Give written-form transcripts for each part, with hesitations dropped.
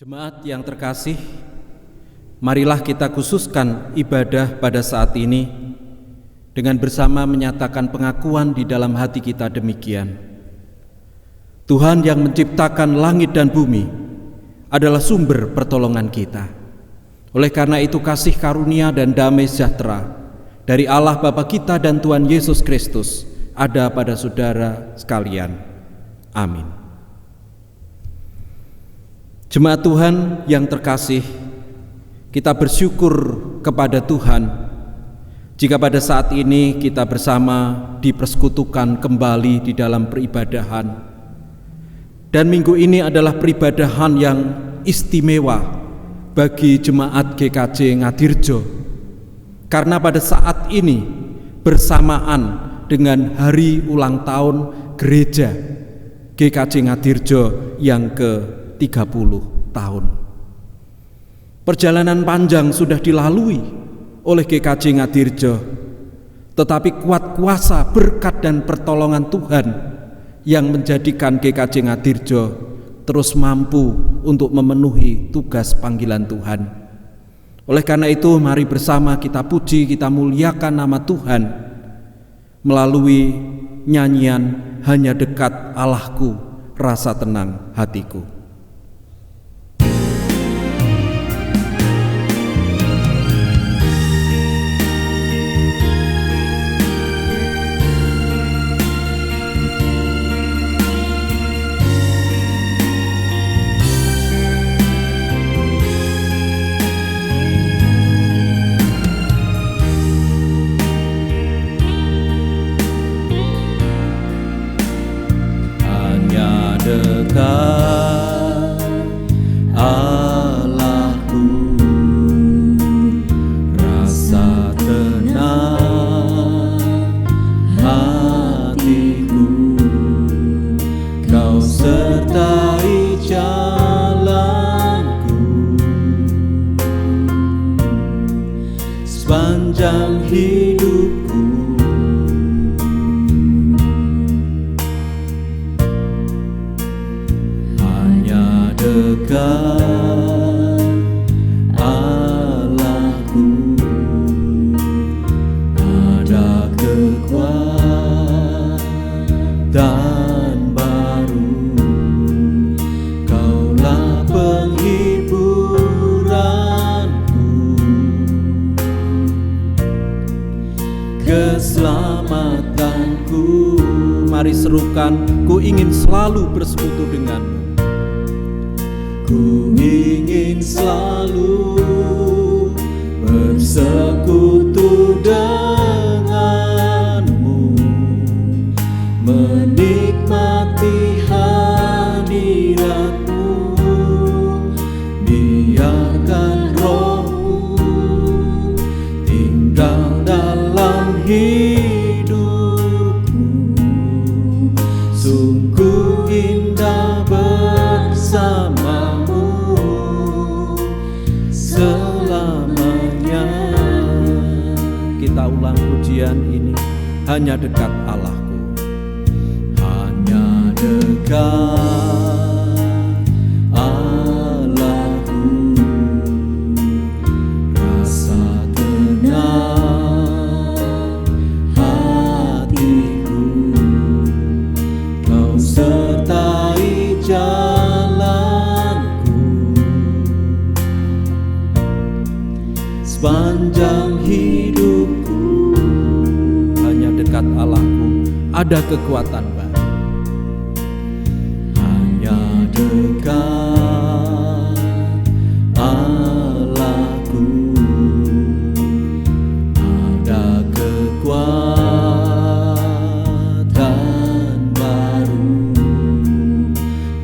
Jemaat yang terkasih, marilah kita khususkan ibadah pada saat ini dengan bersama menyatakan pengakuan di dalam hati kita demikian. Tuhan yang menciptakan langit dan bumi adalah sumber pertolongan kita. Oleh karena itu kasih karunia dan damai sejahtera dari Allah Bapa kita dan Tuhan Yesus Kristus ada pada saudara sekalian. Amin. Jemaat Tuhan yang terkasih, kita bersyukur kepada Tuhan jika pada saat ini kita bersama dipersekutukan kembali di dalam peribadahan. Dan minggu ini adalah peribadahan yang istimewa bagi jemaat GKJ Ngadirjo, karena pada saat ini bersamaan dengan hari ulang tahun gereja GKJ Ngadirjo yang ke-30 tahun. Perjalanan panjang sudah dilalui oleh GKJ Ngadirjo, tetapi kuat kuasa, berkat dan pertolongan Tuhan yang menjadikan GKJ Ngadirjo terus mampu untuk memenuhi tugas panggilan Tuhan. Oleh karena itu, mari bersama kita puji, kita muliakan nama Tuhan melalui nyanyian Hanya Dekat Allahku, Rasa Tenang Hatiku. Dekat Allahku, rasa tenang hatiku, Kau sertai jalanku sepanjang hidupku. Dekat Allahku, ada kekuatan baru, Kaulah penghiburanku, keselamatanku. Mari serukan, ku ingin selalu bersekutu denganmu. Ku ingin selalu bersekutu denganmu, menikmati hadiratmu, biarkan rohmu tinggal dalam hidupku. Sungguh indah bersama selamanya. Kita ulang pujian ini, hanya dekat Allahku, hanya dekat Allahku, rasa tenang hatiku, Kau sertai jalanku sepanjang hidupku. Hanya dekat Allahku, ada kekuatan baru. Hanya dekat Allahku, ada kekuatan baru,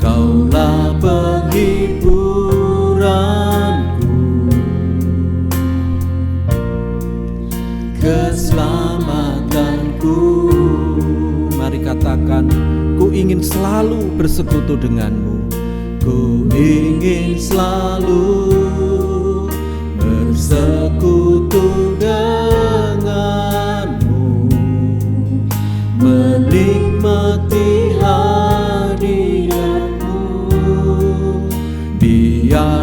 Kaulah penghiburanku, keselamatanku. Mari katakan, ku ingin selalu bersekutu denganmu. Ku ingin selalu bersekutu denganmu, menikmati hadiratmu, biar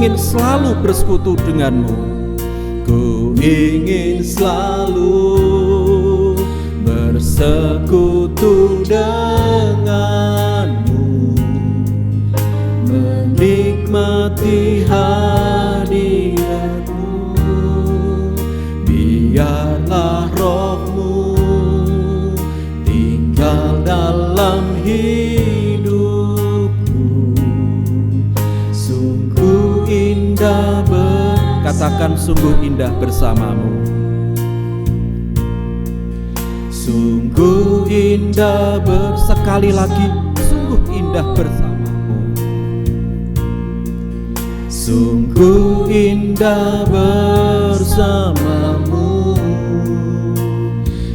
ingin selalu bersekutu denganmu. Ku ingin selalu bersekutu denganmu, menikmati hadiratmu. Biarlah rohmu tinggal dalam hidupku. Sungguh indah katakan sungguh indah bersamamu. Sungguh indah sekali lagi, sungguh indah bersamamu. Sungguh indah bersamamu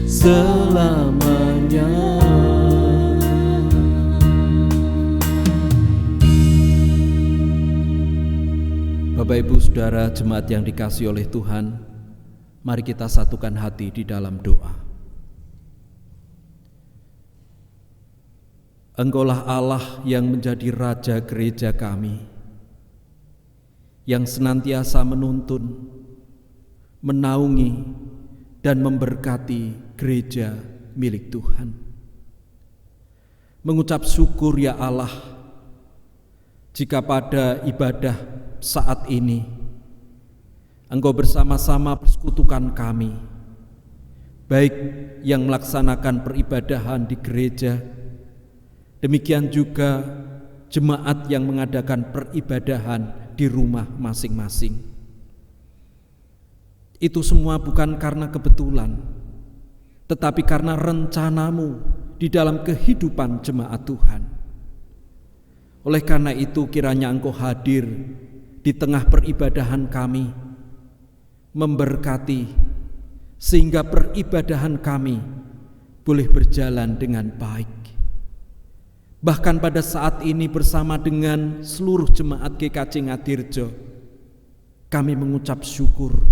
selamanya. Bapak, Ibu, Saudara, jemaat yang dikasihi oleh Tuhan, mari kita satukan hati di dalam doa. Engkaulah Allah yang menjadi Raja gereja kami, yang senantiasa menuntun, menaungi, dan memberkati gereja milik Tuhan. Mengucap syukur ya Allah, jika pada ibadah saat ini Engkau bersama-sama persekutukan kami, baik yang melaksanakan peribadahan di gereja, demikian juga jemaat yang mengadakan peribadahan di rumah masing-masing. Itu semua bukan karena kebetulan, tetapi karena rencanamu di dalam kehidupan jemaat Tuhan. Oleh karena itu kiranya Engkau hadir di tengah peribadahan kami, memberkati sehingga peribadahan kami boleh berjalan dengan baik. Bahkan pada saat ini bersama dengan seluruh jemaat GKJ Ngadirjo, kami mengucap syukur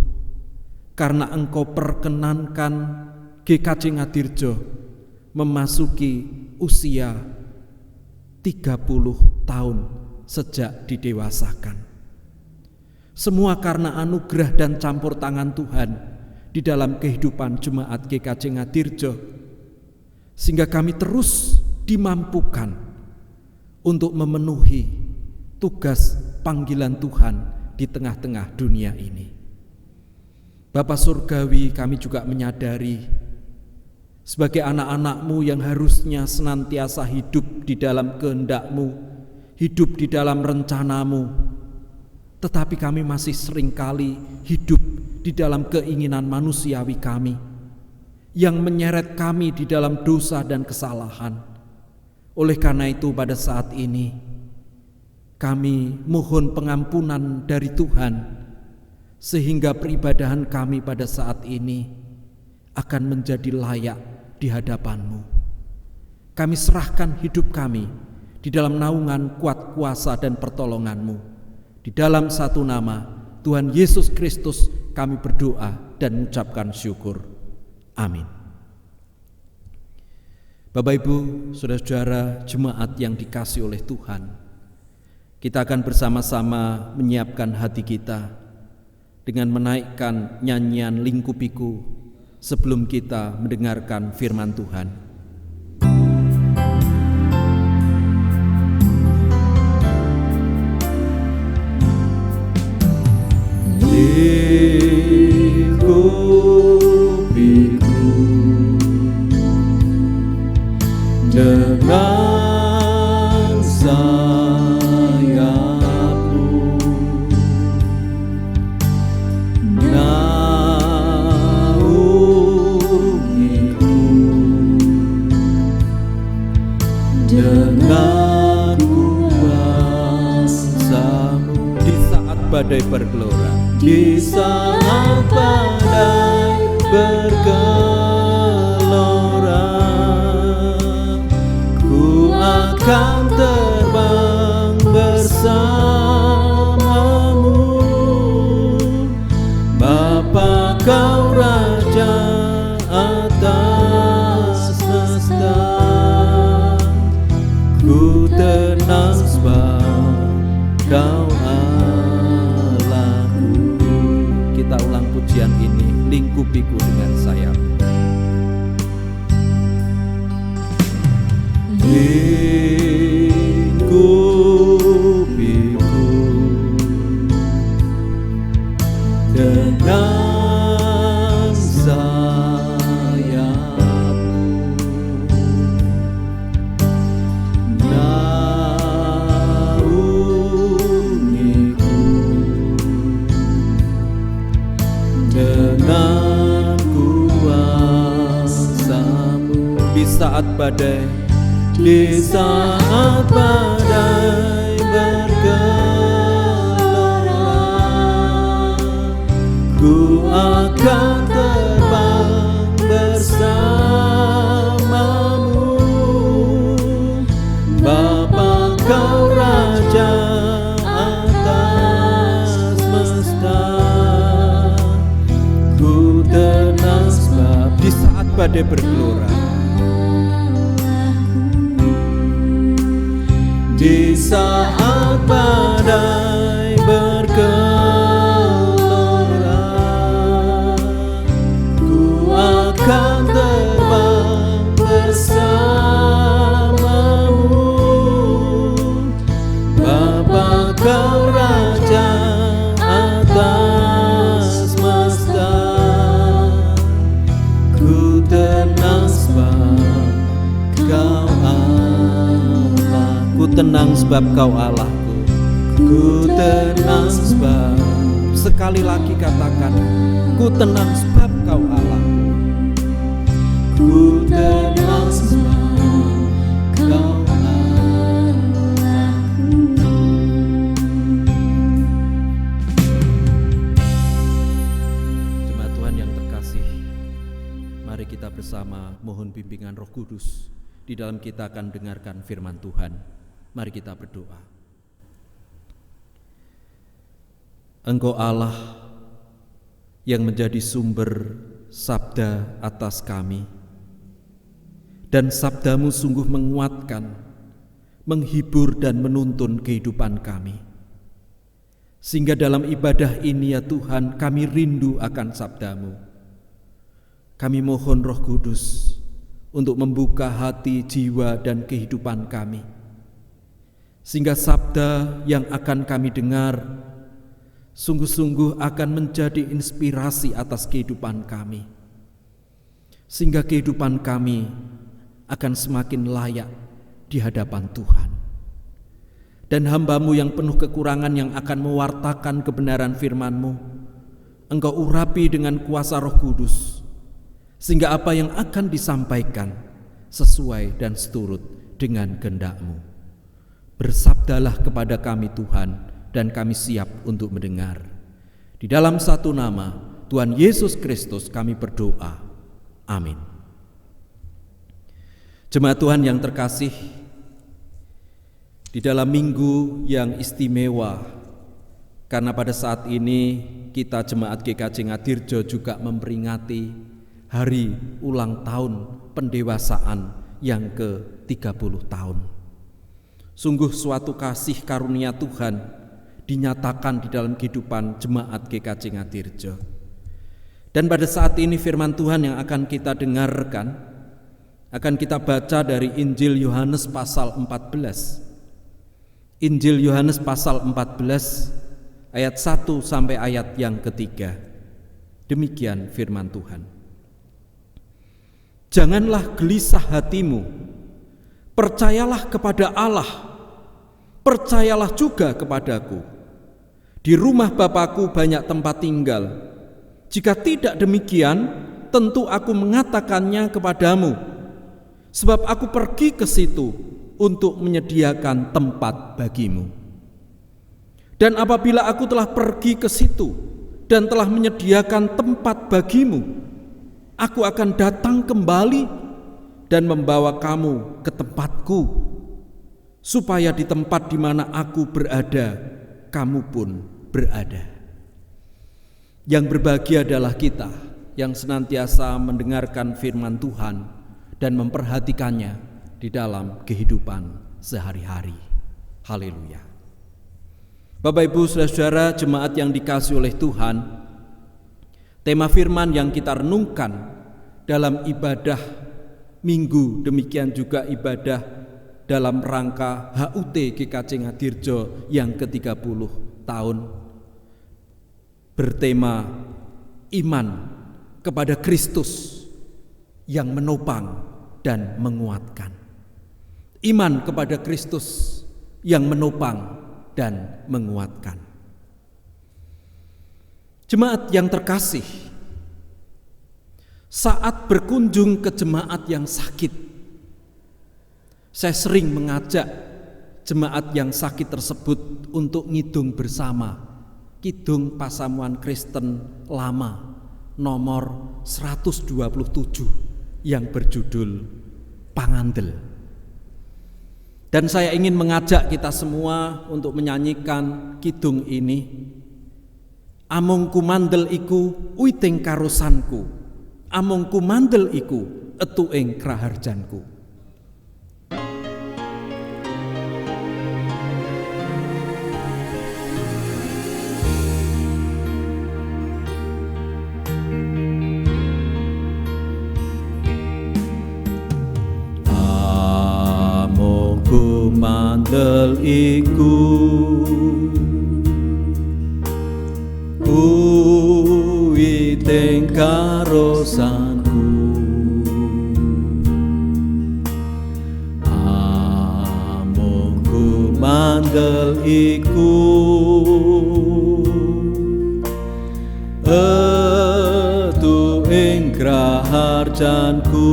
karena Engkau perkenankan GKJ Ngadirjo memasuki usia 30 tahun sejak didewasakan. Semua karena anugerah dan campur tangan Tuhan di dalam kehidupan jemaat GKJ Ngadirjo, sehingga kami terus dimampukan untuk memenuhi tugas panggilan Tuhan di tengah-tengah dunia ini. Bapa Surgawi, kami juga menyadari sebagai anak-anak-Mu yang harusnya senantiasa hidup di dalam kehendak-Mu, hidup di dalam rencana-Mu, tetapi kami masih seringkali hidup di dalam keinginan manusiawi kami yang menyeret kami di dalam dosa dan kesalahan. Oleh karena itu pada saat ini kami mohon pengampunan dari Tuhan, sehingga peribadahan kami pada saat ini akan menjadi layak di hadapan-Mu. Kami serahkan hidup kami di dalam naungan kuat kuasa dan pertolongan-Mu. Di dalam satu nama Tuhan Yesus Kristus kami berdoa dan mengucapkan syukur. Amin. Bapak, Ibu, saudara-saudara jemaat yang dikasihi oleh Tuhan, kita akan bersama-sama menyiapkan hati kita dengan menaikkan nyanyian Lingkupiku sebelum kita mendengarkan firman Tuhan. Lingkupiku dengan sayap-Mu, naungiku dengan kuasa-Mu di saat badai bergelora. Di saat badai bergelora, ku akan terbang bersama-Mu. Bapa, Kau Raja atas semesta, ku tenang sebab Kau ada. pujian ini, lingkupiku dengan sayap-Mu. Lingkupiku dengan sayap-Mu, naungiku dengan kuasa-Mu. Di saat badai bergelora, ku akan terbang bersama-Mu. Bapa, Kau Raja atas semesta, ku tenang sebab di saat badai bergelora. Di saat badai bergelora, ku akan terbang bersama-Mu. Bapa, Kau Raja atas semesta, ku tenang sebab Kau Ku tenang sebab Kau Allahku. Ku tenang sebab, sekali lagi katakan, ku tenang sebab Kau Allahku. Ku tenang sebab Kau Allahku. Jemaat Tuhan yang terkasih, mari kita bersama mohon bimbingan Roh Kudus. Di dalam kita akan dengarkan firman Tuhan. Mari kita berdoa. Engkau Allah yang menjadi sumber sabda atas kami, dan sabda-Mu sungguh menguatkan, menghibur dan menuntun kehidupan kami. Sehingga dalam ibadah ini ya Tuhan, kami rindu akan sabda-Mu. Kami mohon Roh Kudus untuk membuka hati, jiwa, dan kehidupan kami, sehingga sabda yang akan kami dengar sungguh-sungguh akan menjadi inspirasi atas kehidupan kami, sehingga kehidupan kami akan semakin layak di hadapan Tuhan. Dan hamba-Mu yang penuh kekurangan yang akan mewartakan kebenaran firman-Mu, Engkau urapi dengan kuasa Roh Kudus, sehingga apa yang akan disampaikan sesuai dan seturut dengan kehendak-Mu. Bersabdalah kepada kami Tuhan, dan kami siap untuk mendengar. Di dalam satu nama, Tuhan Yesus Kristus kami berdoa. Amin. Jemaat Tuhan yang terkasih, di dalam minggu yang istimewa, karena pada saat ini kita Jemaat GKJ Ngadirjo juga memperingati hari ulang tahun pendewasaan yang ke-30 tahun. Sungguh suatu kasih karunia Tuhan dinyatakan di dalam kehidupan Jemaat GKJ Ngadirjo. Dan pada saat ini firman Tuhan yang akan kita dengarkan, akan kita baca dari Injil Yohanes pasal 14. Injil Yohanes pasal 14 ayat 1 sampai ayat yang ketiga. Demikian firman Tuhan. Janganlah gelisah hatimu, percayalah kepada Allah, percayalah juga kepadaku. Di rumah Bapa-Ku banyak tempat tinggal. Jika tidak demikian, tentu aku mengatakannya kepadamu, sebab aku pergi ke situ untuk menyediakan tempat bagimu. Dan apabila aku telah pergi ke situ dan telah menyediakan tempat bagimu, aku akan datang kembali dan membawa kamu ke tempatku, supaya di tempat di mana aku berada, kamu pun berada. Yang berbahagia adalah kita yang senantiasa mendengarkan firman Tuhan dan memperhatikannya di dalam kehidupan sehari-hari. Haleluya. Bapak, Ibu, Saudara-saudara jemaat yang dikasihi oleh Tuhan, Tema firman yang kita renungkan dalam ibadah Minggu, demikian juga ibadah dalam rangka HUT GKJ Ngadirjo yang ke-30 tahun, bertema iman kepada Kristus yang menopang dan menguatkan. Iman kepada Kristus yang menopang dan menguatkan. Jemaat yang terkasih, saat berkunjung ke jemaat yang sakit, saya sering mengajak jemaat yang sakit tersebut untuk ngidung bersama Kidung Pasamuan Kristen Lama nomor 127 yang berjudul Pangandel. Dan saya ingin mengajak kita semua untuk menyanyikan kidung ini. Amung kumandel iku uiting karosanku, amung kumandel iku etuing kraharjanku. Amung kumandel iku uiting karosanku, amung kumandel iku etuing kraharjanku.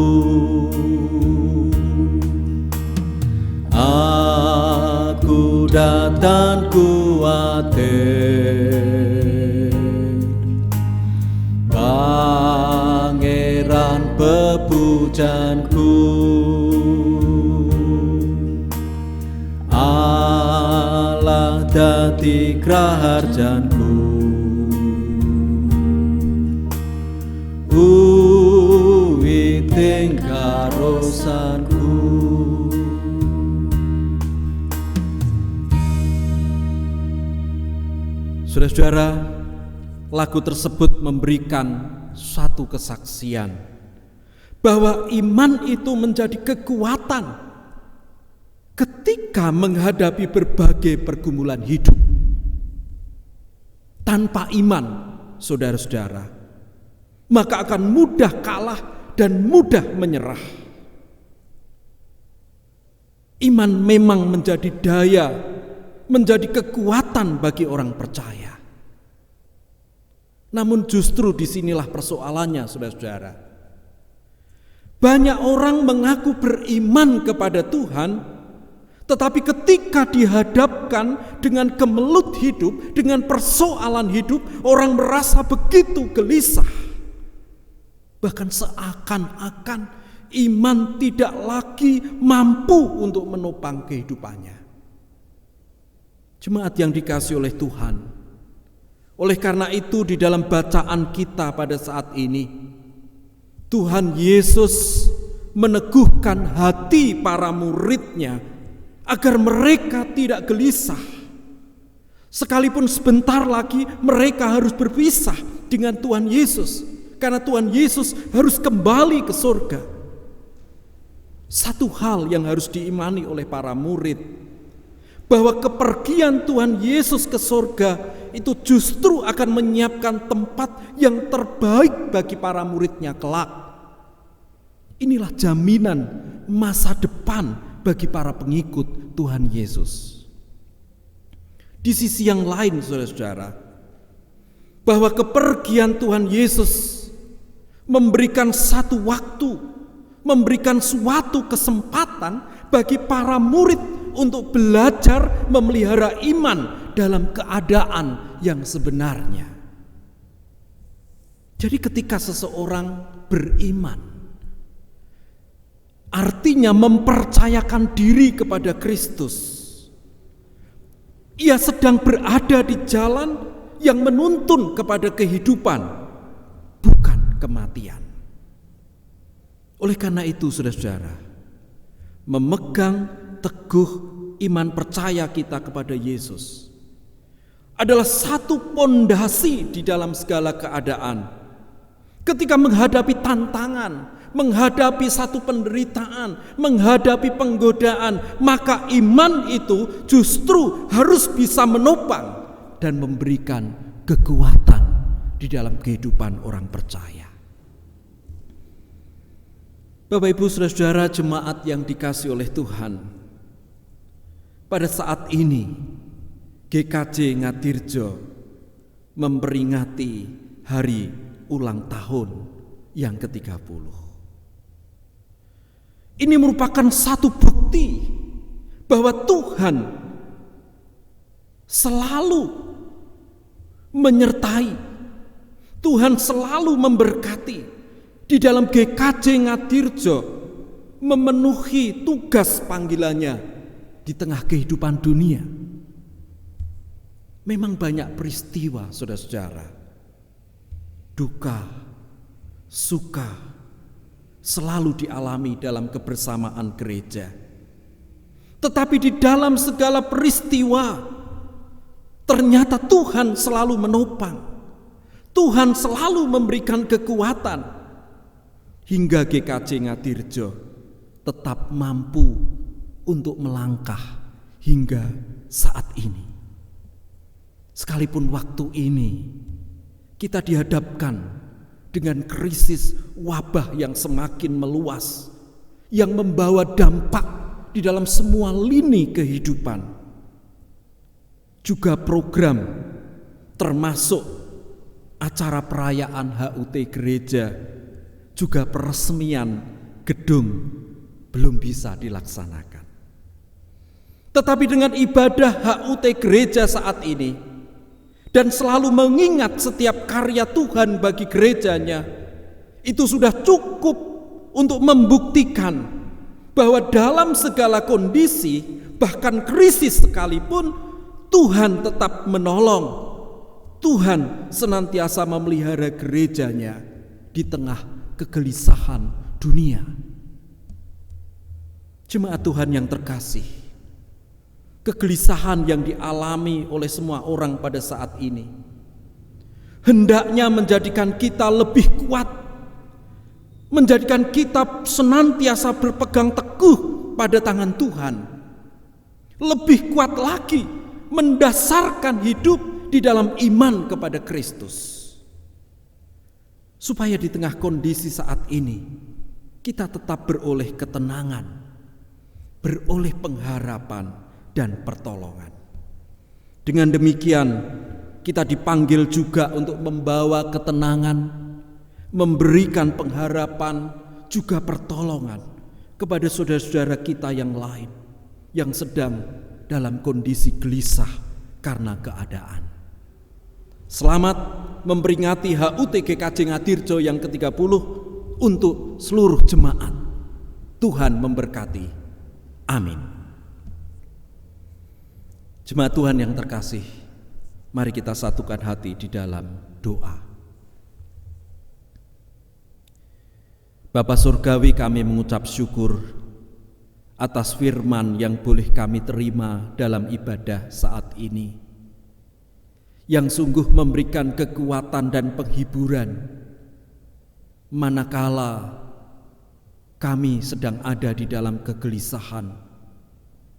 Aku datang kuatir Pangeran bebujanku, Allah dadi kraharjanku. Uiting karosanku. Saudara-saudara, lagu tersebut memberikan suatu kesaksian bahwa iman itu menjadi kekuatan ketika menghadapi berbagai pergumulan hidup. Tanpa iman, saudara-saudara, maka akan mudah kalah dan mudah menyerah. Iman memang menjadi daya, menjadi kekuatan bagi orang percaya. Namun justru disinilah persoalannya, saudara-saudara. Banyak orang mengaku beriman kepada Tuhan, tetapi ketika dihadapkan dengan kemelut hidup, dengan persoalan hidup, orang merasa begitu gelisah. Bahkan seakan-akan iman tidak lagi mampu untuk menopang kehidupannya. Jemaat yang dikasihi oleh Tuhan, oleh karena itu di dalam bacaan kita pada saat ini, Tuhan Yesus meneguhkan hati para murid-Nya agar mereka tidak gelisah. Sekalipun sebentar lagi mereka harus berpisah dengan Tuhan Yesus, karena Tuhan Yesus harus kembali ke surga. Satu hal yang harus diimani oleh para murid, bahwa kepergian Tuhan Yesus ke surga itu justru akan menyiapkan tempat yang terbaik bagi para murid-Nya kelak. Inilah jaminan masa depan bagi para pengikut Tuhan Yesus. Di sisi yang lain, saudara-saudara, bahwa kepergian Tuhan Yesus memberikan satu waktu, memberikan suatu kesempatan bagi para murid untuk belajar memelihara iman dalam keadaan yang sebenarnya. Jadi ketika seseorang beriman, artinya mempercayakan diri kepada Kristus. Ia sedang berada di jalan yang menuntun kepada kehidupan, bukan kematian. Oleh karena itu, saudara-saudara, memegang teguh iman percaya kita kepada Yesus adalah satu pondasi di dalam segala keadaan Ketika menghadapi tantangan, menghadapi satu penderitaan, menghadapi penggodaan, maka iman itu justru harus bisa menopang dan memberikan kekuatan di dalam kehidupan orang percaya. Bapak Ibu Saudara-saudara jemaat yang dikasihi oleh Tuhan, pada saat ini GKJ Ngadirjo memperingati hari ulang tahun yang ke-30. Ini merupakan satu bukti bahwa Tuhan selalu menyertai, Tuhan selalu memberkati di dalam GKJ Ngadirjo memenuhi tugas panggilannya di tengah kehidupan dunia. Memang banyak peristiwa, saudara-saudara, duka, suka selalu dialami dalam kebersamaan gereja. Tetapi di dalam segala peristiwa ternyata Tuhan selalu menopang, Tuhan selalu memberikan kekuatan, hingga GKJ Ngadirjo tetap mampu untuk melangkah hingga saat ini. Sekalipun waktu ini kita dihadapkan dengan krisis wabah yang semakin meluas, yang membawa dampak di dalam semua lini kehidupan. Juga program termasuk acara perayaan HUT gereja, juga peresmian gedung belum bisa dilaksanakan. Tetapi dengan ibadah HUT gereja saat ini dan selalu mengingat setiap karya Tuhan bagi gerejanya, itu sudah cukup untuk membuktikan bahwa dalam segala kondisi, bahkan krisis sekalipun, Tuhan tetap menolong. Tuhan senantiasa memelihara gerejanya di tengah kegelisahan dunia. Jemaat Tuhan yang terkasih, kegelisahan yang dialami oleh semua orang pada saat ini hendaknya menjadikan kita lebih kuat, menjadikan kita senantiasa berpegang teguh pada tangan Tuhan, lebih kuat lagi mendasarkan hidup di dalam iman kepada Kristus, supaya di tengah kondisi saat ini kita tetap beroleh ketenangan, beroleh pengharapan dan pertolongan. Dengan demikian kita dipanggil juga untuk membawa ketenangan, memberikan pengharapan, juga pertolongan kepada saudara-saudara kita yang lain yang sedang dalam kondisi gelisah karena keadaan. Selamat memperingati HUT GKJ Ngadirjo yang ke-30 untuk seluruh jemaat. Tuhan memberkati. Amin. Jemaat Tuhan yang terkasih, mari kita satukan hati di dalam doa. Bapa Surgawi, kami mengucap syukur atas firman yang boleh kami terima dalam ibadah saat ini, yang sungguh memberikan kekuatan dan penghiburan manakala kami sedang ada di dalam kegelisahan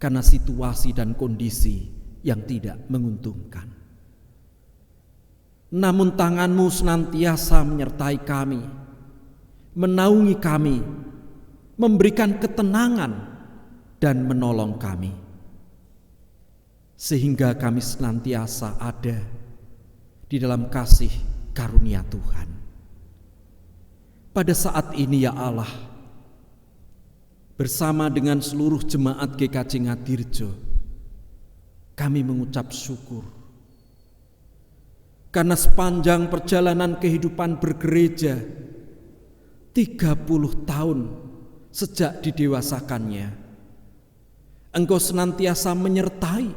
karena situasi dan kondisi yang tidak menguntungkan. Namun tangan-Mu senantiasa menyertai kami, menaungi kami, memberikan ketenangan dan menolong kami, sehingga kami senantiasa ada di dalam kasih karunia Tuhan. Pada saat ini ya Allah, bersama dengan seluruh jemaat GKJ Ngadirjo, kami mengucap syukur karena sepanjang perjalanan kehidupan bergereja 30 tahun sejak didewasakannya, Engkau senantiasa menyertai,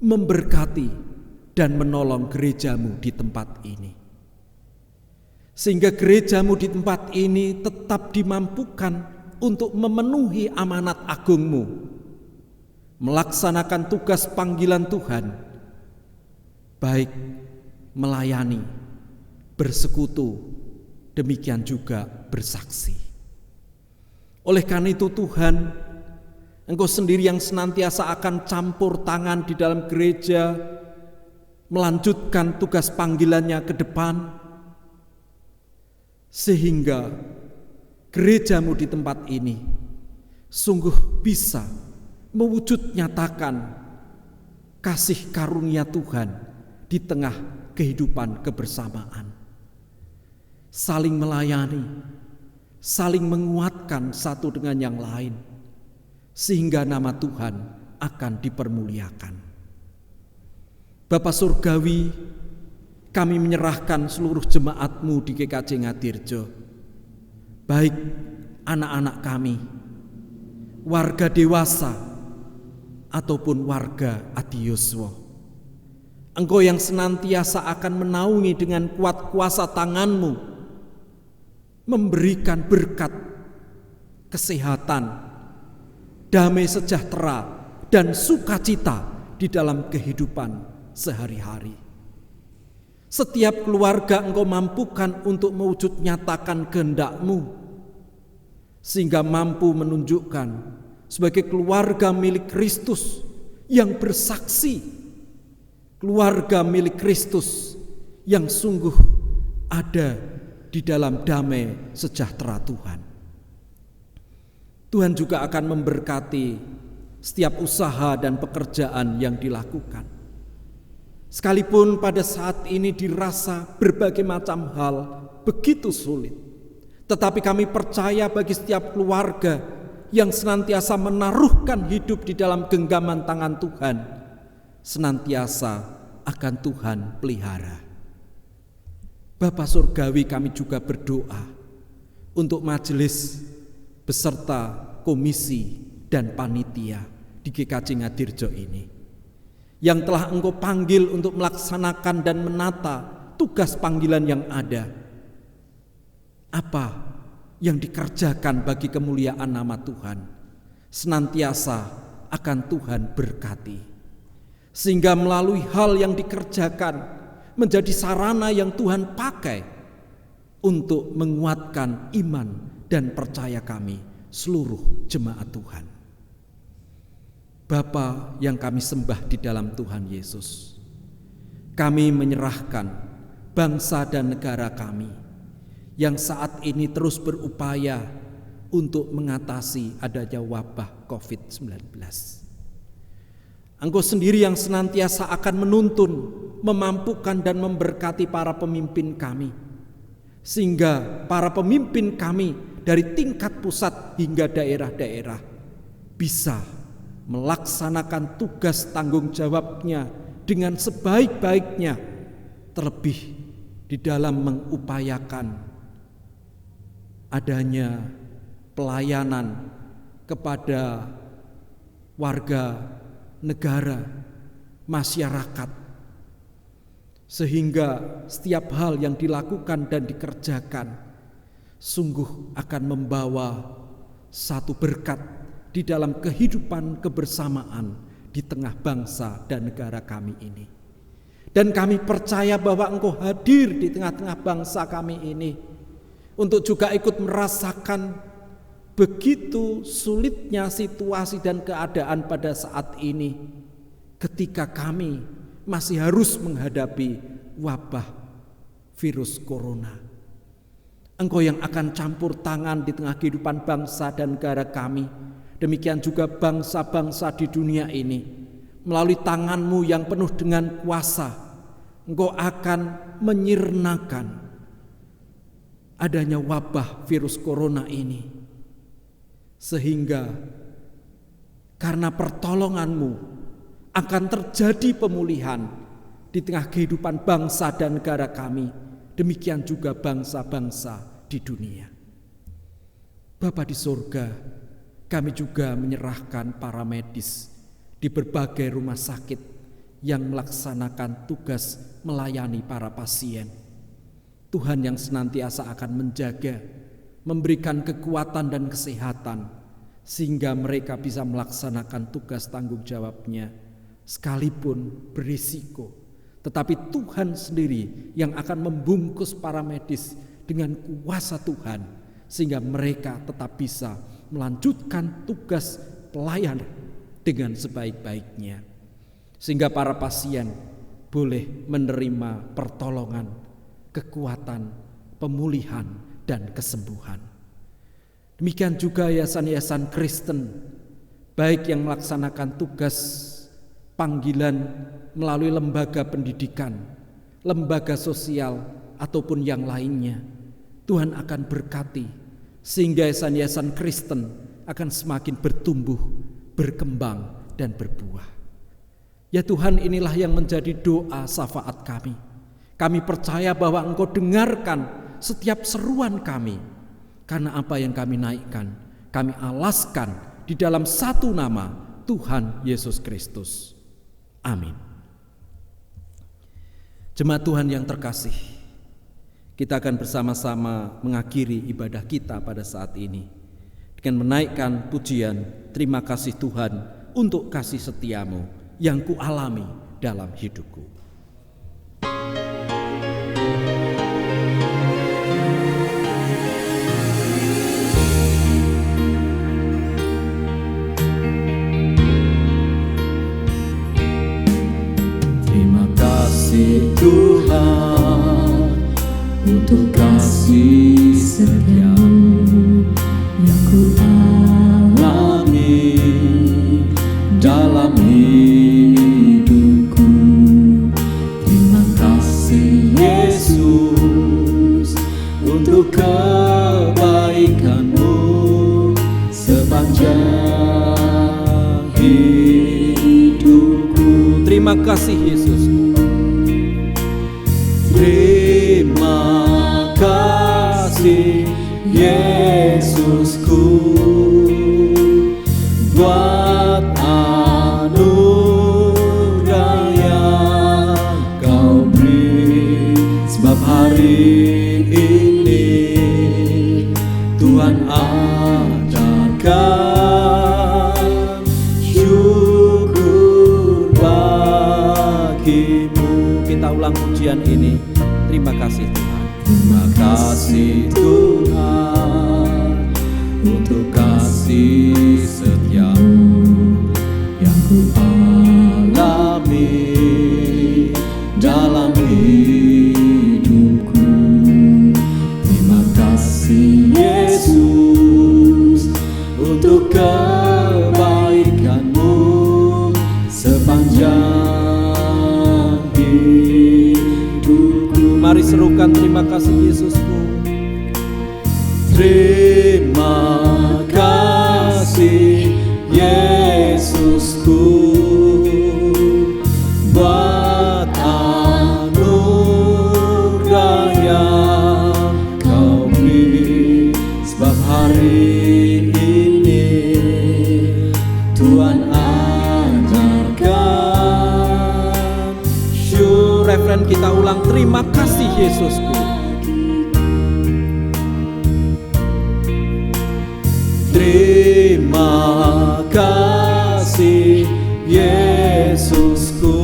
memberkati, dan menolong gereja-Mu di tempat ini. Sehingga gereja-Mu di tempat ini tetap dimampukan untuk memenuhi amanat agung-Mu, melaksanakan tugas panggilan Tuhan, baik melayani, bersekutu, demikian juga bersaksi. Oleh karena itu Tuhan, Engkau sendiri yang senantiasa akan campur tangan di dalam gereja, melanjutkan tugas panggilannya ke depan, sehingga gerejamu di tempat ini sungguh bisa mewujud nyatakan kasih karunia Tuhan di tengah kehidupan kebersamaan. Saling melayani, saling menguatkan satu dengan yang lain, sehingga nama Tuhan akan dipermuliakan. Bapa Surgawi, kami menyerahkan seluruh jemaat-Mu di GKJ Ngadirjo, baik anak-anak kami, warga dewasa, ataupun warga adioswo. Engkau yang senantiasa akan menaungi dengan kuat kuasa tangan-Mu, memberikan berkat, kesehatan, damai sejahtera, dan sukacita di dalam kehidupan sehari-hari. Setiap keluarga Engkau mampukan untuk mewujud nyatakan kehendak-Mu, sehingga mampu menunjukkan sebagai keluarga milik Kristus yang bersaksi, keluarga milik Kristus yang sungguh ada di dalam damai sejahtera Tuhan. Tuhan juga akan memberkati setiap usaha dan pekerjaan yang dilakukan. Sekalipun pada saat ini dirasa berbagai macam hal begitu sulit, tetapi kami percaya bagi setiap keluarga yang senantiasa menaruhkan hidup di dalam genggaman tangan Tuhan, senantiasa akan Tuhan pelihara. Bapa Surgawi, kami juga berdoa untuk majelis beserta komisi dan panitia di GKJ Ngadirjo ini, yang telah Engkau panggil untuk melaksanakan dan menata tugas panggilan yang ada. Apa yang dikerjakan bagi kemuliaan nama Tuhan, senantiasa akan Tuhan berkati, sehingga melalui hal yang dikerjakan menjadi sarana yang Tuhan pakai untuk menguatkan iman dan percaya kami seluruh jemaat Tuhan. Bapa yang kami sembah di dalam Tuhan Yesus, kami menyerahkan bangsa dan negara kami yang saat ini terus berupaya untuk mengatasi adanya wabah COVID-19. Engkau sendiri yang senantiasa akan menuntun, memampukan dan memberkati para pemimpin kami, sehingga para pemimpin kami dari tingkat pusat hingga daerah-daerah bisa melaksanakan tugas tanggung jawabnya dengan sebaik-baiknya, terlebih di dalam mengupayakan adanya pelayanan kepada warga negara, masyarakat, sehingga setiap hal yang dilakukan dan dikerjakan sungguh akan membawa satu berkat di dalam kehidupan kebersamaan di tengah bangsa dan negara kami ini. Dan kami percaya bahwa Engkau hadir di tengah-tengah bangsa kami ini untuk juga ikut merasakan begitu sulitnya situasi dan keadaan pada saat ini, ketika kami masih harus menghadapi wabah virus corona. Engkau yang akan campur tangan di tengah kehidupan bangsa dan negara kami, demikian juga bangsa-bangsa di dunia ini. Melalui tangan-Mu yang penuh dengan kuasa, Engkau akan menyirnakan adanya wabah virus corona ini, sehingga karena pertolongan-Mu akan terjadi pemulihan di tengah kehidupan bangsa dan negara kami, demikian juga bangsa-bangsa di dunia. Bapa di surga, kami juga menyerahkan para medis di berbagai rumah sakit yang melaksanakan tugas melayani para pasien. Tuhan yang senantiasa akan menjaga, memberikan kekuatan dan kesehatan, sehingga mereka bisa melaksanakan tugas tanggung jawabnya, sekalipun berisiko. Tetapi Tuhan sendiri yang akan membungkus para medis dengan kuasa Tuhan, sehingga mereka tetap bisa melanjutkan tugas pelayanan dengan sebaik-baiknya, sehingga para pasien boleh menerima pertolongan, kekuatan, pemulihan, dan kesembuhan. Demikian juga yayasan-yayasan Kristen, baik yang melaksanakan tugas panggilan melalui lembaga pendidikan, lembaga sosial, ataupun yang lainnya, Tuhan akan berkati, sehingga yayasan-yayasan Kristen akan semakin bertumbuh, berkembang, dan berbuah. Ya Tuhan, inilah yang menjadi doa syafaat kami. Kami percaya bahwa Engkau dengarkan setiap seruan kami, karena apa yang kami naikkan, kami alaskan di dalam satu nama, Tuhan Yesus Kristus. Amin. Jemaat Tuhan yang terkasih, kita akan bersama-sama mengakhiri ibadah kita pada saat ini dengan menaikkan pujian terima kasih Tuhan untuk kasih setiamu yang kualami dalam hidupku. Terima kasih Tuhan untuk kasih setiamu yang ku alami dalam hidupku. Terima kasih Yesus untuk kebaikanmu sepanjang hidupku. Terima kasih Yesus. Terima kasih Yesusku buat anugerah yang Kau beri, sebab hari ini Tuhan ajarkan syukur bagimu. Kita ulang pujian ini. Terima kasih Tuhan. Terima kasih Tuhan untuk kasih setiamu yang ku alami dalam hidupku. Terima kasih Yesus untuk kebaikanmu sepanjang hidupku. Mari serukan terima kasih Yesusku. Terima kasih Yesusku buat anugerah yang Kau beri, sebab hari ini Tuhan ajarkan syukur. Referen kita ulang, terima kasih Yesusku. Terima kasih Yesusku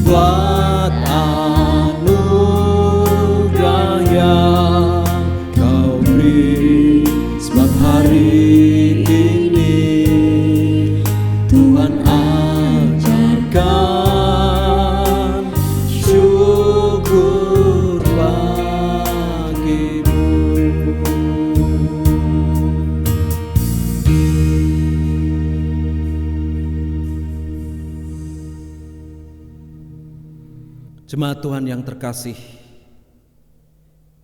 buat anugerah yang Kau beri, sebab hari ini Tuhan ajarkan syukur bagimu. Jemaat Tuhan yang terkasih,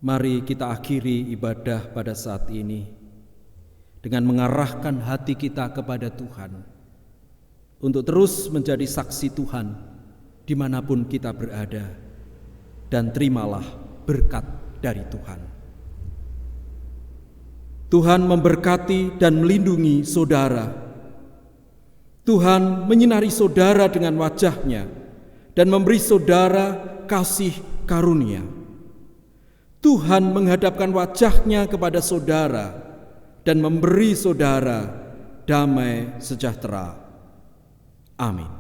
mari kita akhiri ibadah pada saat ini dengan mengarahkan hati kita kepada Tuhan untuk terus menjadi saksi Tuhan dimanapun kita berada, dan terimalah berkat dari Tuhan. Tuhan memberkati dan melindungi saudara. Tuhan menyinari saudara dengan wajah-Nya dan memberi saudara kasih karunia. Tuhan menghadapkan wajah-Nya kepada saudara dan memberi saudara damai sejahtera. Amin.